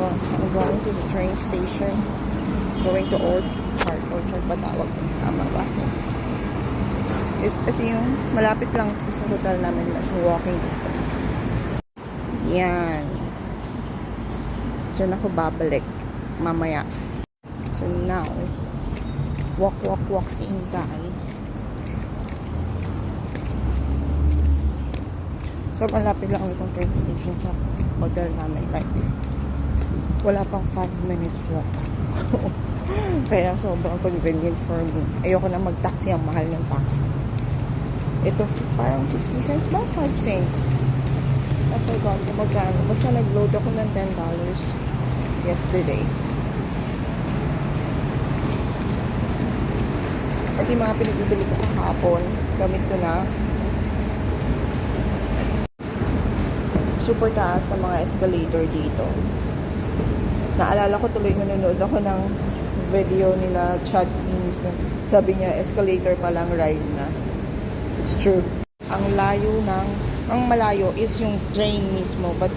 I'm going to the train station. Going to Orchard ba tawag? Tama ba? Ito yung malapit lang ito sa hotel namin, sa walking distance. Yan. Diyan ako babalik mamaya. So now, walk si Inday. So malapit lang itong train station sa hotel namin. Like, wala pang 5 minutes walk. Kaya sobrang convenient for me. Ayoko na mag-taxi, ang mahal ng taxi. Ito parang 50 cents ba? 5 cents. I forgot kung magkano. Basta nag-load ako ng $10 yesterday. At yung mga pinag-ibili ko kahapon, gamit ko na. Super taas ng mga escalator dito. Naalala ko tuloy nanonood ako ng video nila Chad Kinis. Sabi niya, escalator pa lang ride na. It's true. Ang malayo is yung train mismo. But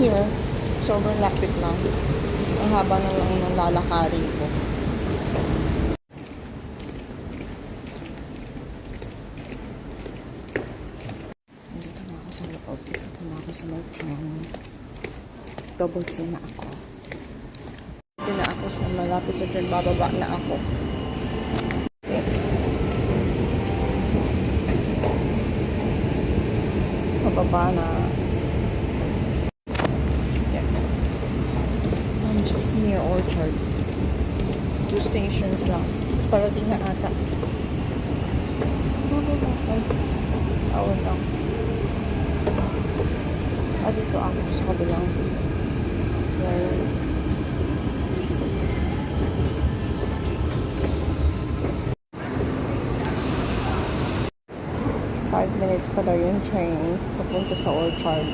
here, sobrang lapit lang. Ang haba na lang ng lalakarin ko. Dito na ako sa loob. Dito na ako sa may train. Double train na ako. Dito na ako sa malapit sa train. Bababa na ako. Bababa na. Yeah. I'm just near Orchard. 2 stations lang. Parating na ata. Awan lang. Dito ako sa kabilang. Right. Five minutes pa daw yung train papunta sa Orchard.